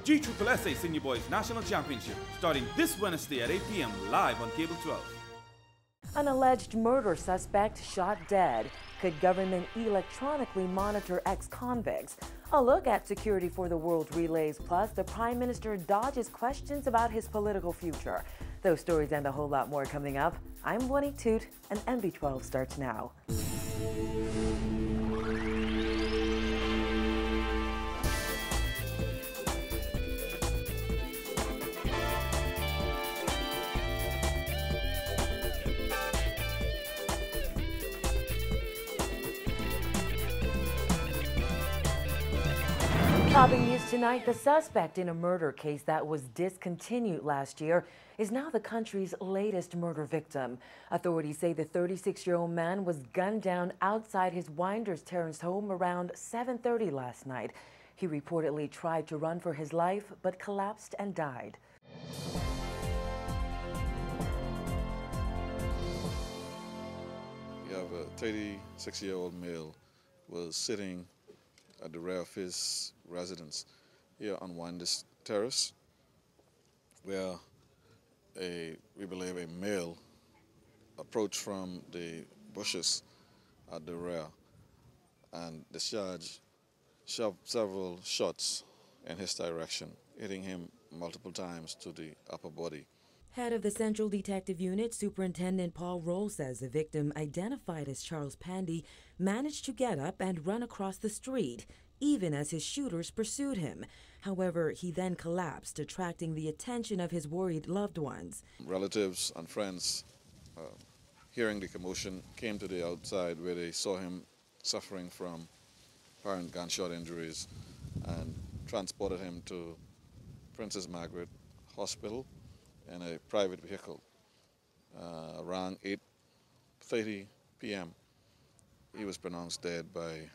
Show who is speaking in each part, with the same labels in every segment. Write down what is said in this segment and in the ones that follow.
Speaker 1: GSSSA Senior Boys National Championship, starting this Wednesday at 8 p.m. live on Cable 12.
Speaker 2: An alleged murder suspect shot dead. Could government electronically monitor ex-convicts? A look at security for the world relays, plus the Prime Minister dodges questions about his political future. Those stories and a whole lot more coming up. I'm Winnie Toot, and MB12 starts now. Topping news tonight, the suspect in a murder case that was discontinued last year is now the country's latest murder victim. Authorities say the 36-year-old man was gunned down outside his Winders Terrace home around 7:30 last night. He reportedly tried to run for his life but collapsed and died.
Speaker 3: You have a 36-year-old male was sitting at the rear of his residence here on Winders Terrace, where we believe a male approached from the bushes at the rear and discharged several shots in his direction, hitting him multiple times to the upper body.
Speaker 2: Head of the Central Detective Unit, Superintendent Paul Roll, says the victim, identified as Charles Pandy, managed to get up and run across the street, even as his shooters pursued him. However, he then collapsed, attracting the attention of his worried loved ones.
Speaker 3: Relatives and friends, hearing the commotion, came to the outside where they saw him suffering from apparent gunshot injuries and transported him to Princess Margaret Hospital in a private vehicle. Around 8:30 p.m., he was pronounced dead by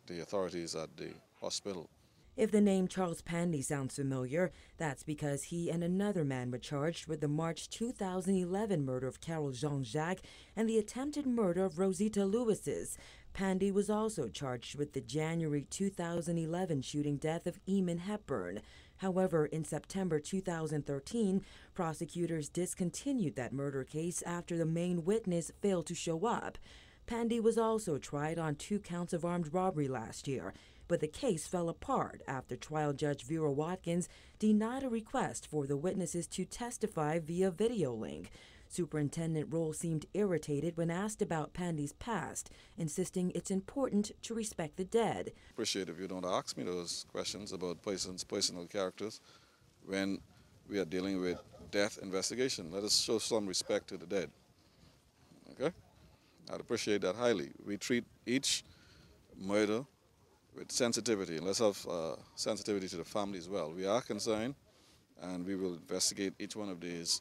Speaker 3: the authorities at the hospital.
Speaker 2: If the name Charles Pandy sounds familiar, that's because he and another man were charged with the March 2011 murder of Carol Jean-Jacques and the attempted murder of Rosita Lewis's. Pandy was also charged with the January 2011 shooting death of Eamon Hepburn. However, in September 2013, prosecutors discontinued that murder case after the main witness failed to show up. Pandy was also tried on 2 counts of armed robbery last year, but the case fell apart after trial judge Vera Watkins denied a request for the witnesses to testify via video link. Superintendent Roll seemed irritated when asked about Pandy's past, insisting it's important to respect the dead.
Speaker 3: Appreciate if you don't ask me those questions about personal characters when we are dealing with death investigation. Let us show some respect to the dead. Okay? I'd appreciate that highly. We treat each murder with sensitivity, and let's have sensitivity to the family as well. We are concerned, and we will investigate each one of these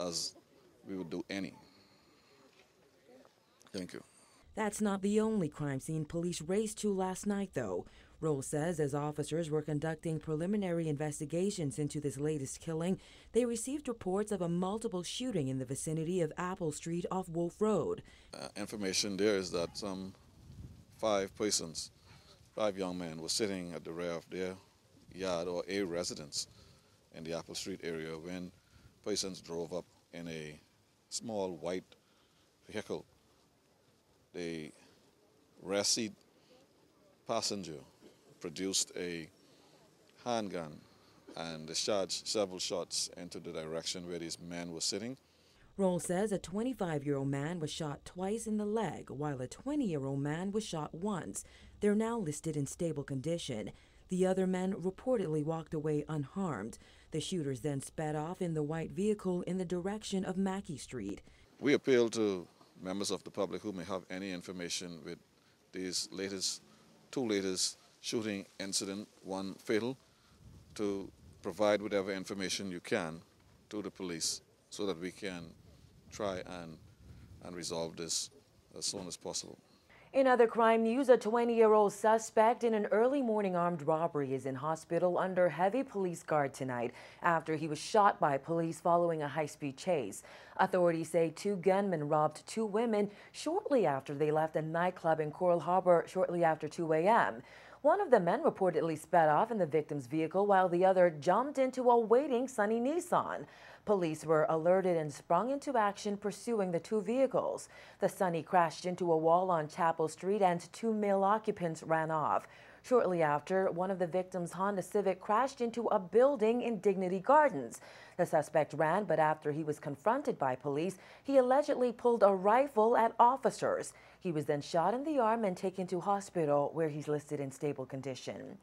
Speaker 3: as we would do any. Thank you.
Speaker 2: That's not the only crime scene police raced to last night, though. Roll says as officers were conducting preliminary investigations into this latest killing, they received reports of a multiple shooting in the vicinity of Apple Street off Wolf Road.
Speaker 3: Information there is that some 5 young men were sitting at the rear of their yard or a residence in the Apple Street area when persons drove up in a small white vehicle. The rear seat passenger produced a handgun and discharged several shots into the direction where these men were sitting.
Speaker 2: Roll says a 25-year-old man was shot twice in the leg, while a 20-year-old man was shot once. They're now listed in stable condition. The other men reportedly walked away unharmed. The shooters then sped off in the white vehicle in the direction of Mackey Street.
Speaker 3: We appeal to members of the public who may have any information with these two latest shooting incident, one fatal, to provide whatever information you can to the police so that we can try and resolve this as soon as possible.
Speaker 2: In other crime news, a 20-year-old suspect in an early morning armed robbery is in hospital under heavy police guard tonight after he was shot by police following a high-speed chase. Authorities say 2 gunmen robbed 2 women shortly after they left a nightclub in Coral Harbor shortly after 2 a.m. One of the men reportedly sped off in the victim's vehicle while the other jumped into a waiting sunny Nissan. Police were alerted and sprung into action pursuing the two vehicles. The Sunny crashed into a wall on Chapel Street and two male occupants ran off. Shortly after, one of the victims' Honda Civic crashed into a building in Dignity Gardens. The suspect ran, but after he was confronted by police, he allegedly pulled a rifle at officers. He was then shot in the arm and taken to hospital, where he's listed in stable condition.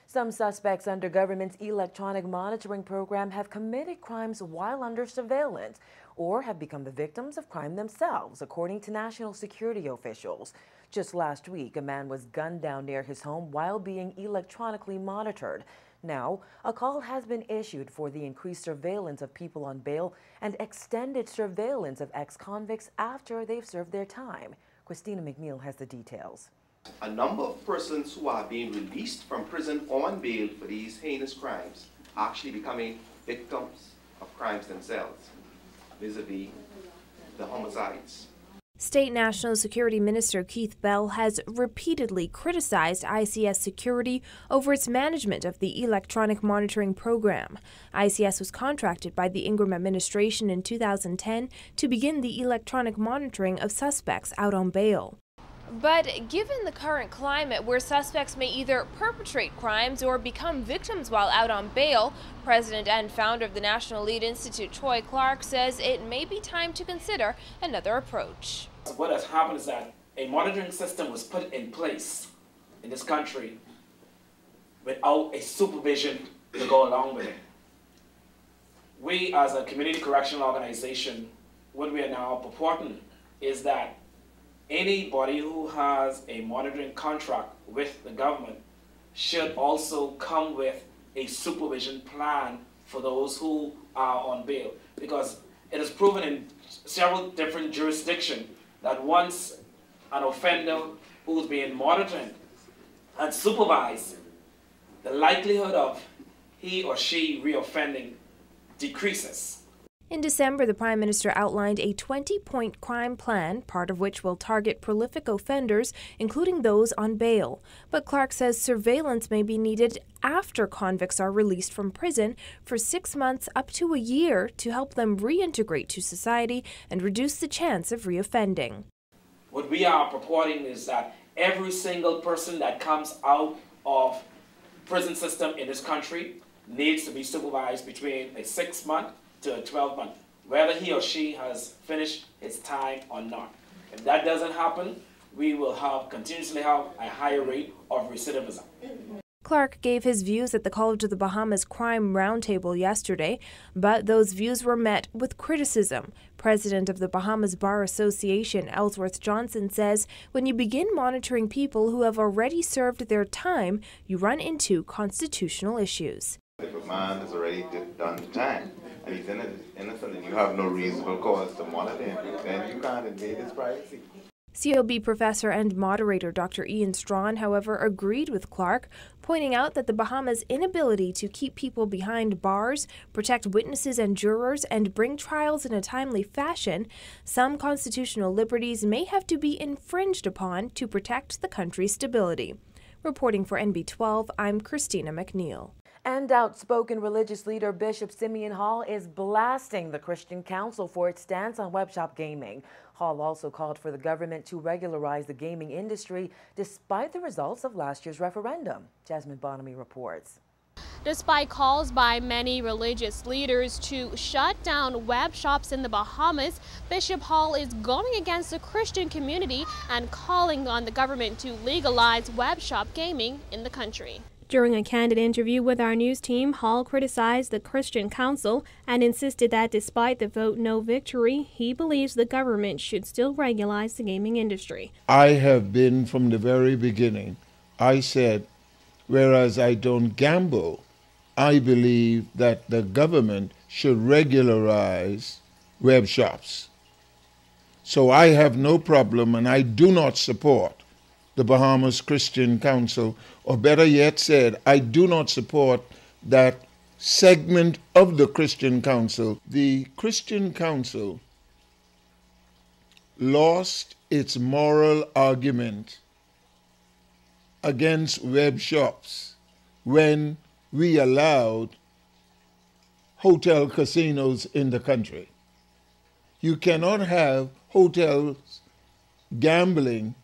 Speaker 2: Some suspects under government's electronic monitoring program have committed crimes while under surveillance or have become the victims of crime themselves, according to national security officials. Just last week, a man was gunned down near his home while being electronically monitored. Now, a call has been issued for the increased surveillance of people on bail and extended surveillance of ex-convicts after they've served their time. Christina McNeil has the details.
Speaker 4: A number of persons who are being released from prison on bail for these heinous crimes are actually becoming victims of crimes themselves, vis-a-vis the homicides.
Speaker 5: State National Security Minister Keith Bell has repeatedly criticized ICS security over its management of the electronic monitoring program. ICS was contracted by the Ingram administration in 2010 to begin the electronic monitoring of suspects out on bail. But given the current climate where suspects may either perpetrate crimes or become victims while out on bail, President and founder of the National Lead Institute, Troy Clark, says it may be time to consider another approach.
Speaker 6: What has happened is that a monitoring system was put in place in this country without a supervision to go along with it. We, as a community correctional organization, what we are now purporting is that anybody who has a monitoring contract with the government should also come with a supervision plan for those who are on bail, because it is proven in several different jurisdictions that once an offender who's being monitored and supervised, the likelihood of he or she reoffending decreases.
Speaker 5: In December, the Prime Minister outlined a 20-point crime plan, part of which will target prolific offenders, including those on bail. But Clark says surveillance may be needed after convicts are released from prison for 6 months up to a year to help them reintegrate to society and reduce the chance of reoffending.
Speaker 6: What we are purporting is that every single person that comes out of prison system in this country needs to be supervised between a 6-month to a 12-month, whether he or she has finished his time or not. If that doesn't happen, we will continuously have a higher rate of recidivism.
Speaker 5: Clark gave his views at the College of the Bahamas Crime Roundtable yesterday, but those views were met with criticism. President of the Bahamas Bar Association, Ellsworth Johnson, says when you begin monitoring people who have already served their time, you run into constitutional issues.
Speaker 7: If a man has already done the time and he's innocent and you have no reasonable cause to monitor him, then you can't invade his privacy.
Speaker 5: COB professor and moderator Dr. Ian Strawn, however, agreed with Clark, pointing out that the Bahamas' inability to keep people behind bars, protect witnesses and jurors, and bring trials in a timely fashion, some constitutional liberties may have to be infringed upon to protect the country's stability. Reporting for NB12, I'm Christina McNeil.
Speaker 2: And outspoken religious leader Bishop Simeon Hall is blasting the Christian Council for its stance on web shop gaming. Hall also called for the government to regularize the gaming industry despite the results of last year's referendum. Jasmine Bonamy reports.
Speaker 8: Despite calls by many religious leaders to shut down web shops in the Bahamas, Bishop Hall is going against the Christian community and calling on the government to legalize web shop gaming in the country.
Speaker 9: During a candid interview with our news team, Hall criticized the Christian Council and insisted that despite the vote no victory, he believes the government should still regularize the gaming industry.
Speaker 10: I have been from the very beginning. I said, whereas I don't gamble, I believe that the government should regularize web shops. So I have no problem, and I do not support the Bahamas Christian Council, or better yet said, I do not support that segment of the Christian Council. The Christian Council lost its moral argument against web shops when we allowed hotel casinos in the country. You cannot have hotels gambling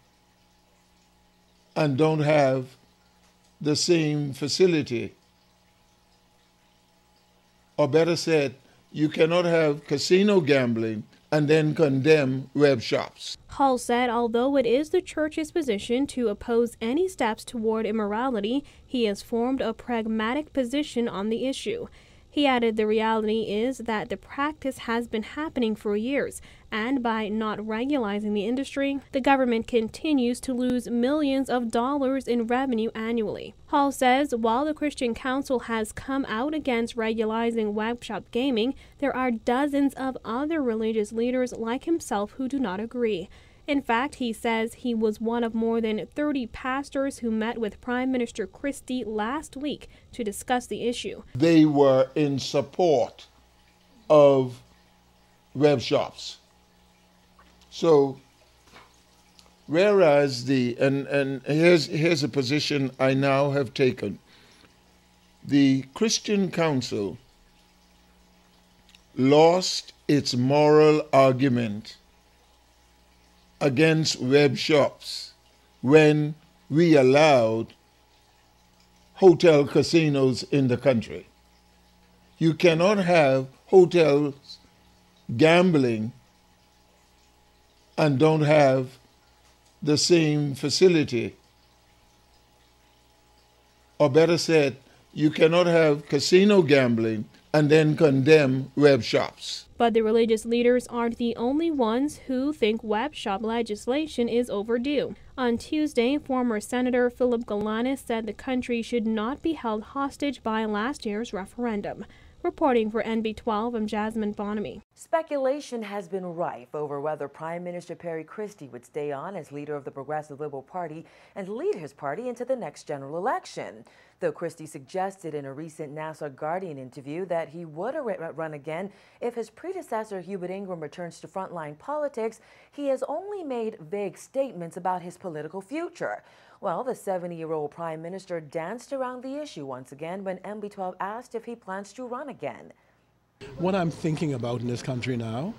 Speaker 10: and don't have the same facility. Or better said, you cannot have casino gambling and then condemn web shops.
Speaker 9: Hall said although it is the church's position to oppose any steps toward immorality, he has formed a pragmatic position on the issue. He added the reality is that the practice has been happening for years, and by not regulating the industry, the government continues to lose millions of dollars in revenue annually. Hall says while the Christian Council has come out against regulating web shop gaming, there are dozens of other religious leaders like himself who do not agree. In fact, he says he was one of more than 30 pastors who met with Prime Minister Christie last week to discuss the issue.
Speaker 10: They were in support of web shops. So, whereas here's a position I now have taken. The Christian Council lost its moral argument against web shops when we allowed hotel casinos in the country. You cannot have hotels gambling and don't have the same facility. Or better said, you cannot have casino gambling and then condemn web shops.
Speaker 9: But the religious leaders aren't the only ones who think web shop legislation is overdue. On Tuesday, former Senator Philip Galanis said the country should not be held hostage by last year's referendum. Reporting for NB12, I'm Jasmine Bonamy.
Speaker 2: Speculation has been rife over whether Prime Minister Perry Christie would stay on as leader of the Progressive Liberal Party and lead his party into the next general election. Though Christie suggested in a recent Nassau Guardian interview that he would run again if his predecessor Hubert Ingram returns to frontline politics, he has only made vague statements about his political future. Well, the 70-year-old Prime Minister danced around the issue once again when MB12 asked if he plans to run again.
Speaker 11: What I'm thinking about in this country now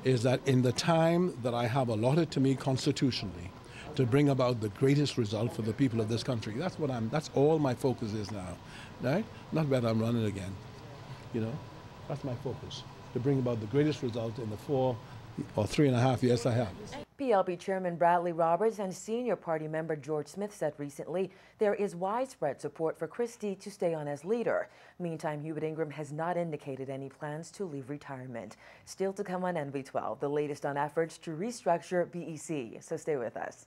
Speaker 11: is that in the time that I have allotted to me constitutionally to bring about the greatest result for the people of this country, that's all my focus is now, right? Not whether I'm running again, that's my focus, to bring about the greatest result in the 4 or 3.5 years I have.
Speaker 2: PLP Chairman Bradley Roberts and senior party member George Smith said recently there is widespread support for Christie to stay on as leader. Meantime, Hubert Ingram has not indicated any plans to leave retirement. Still to come on NV12, the latest on efforts to restructure BEC. So stay with us.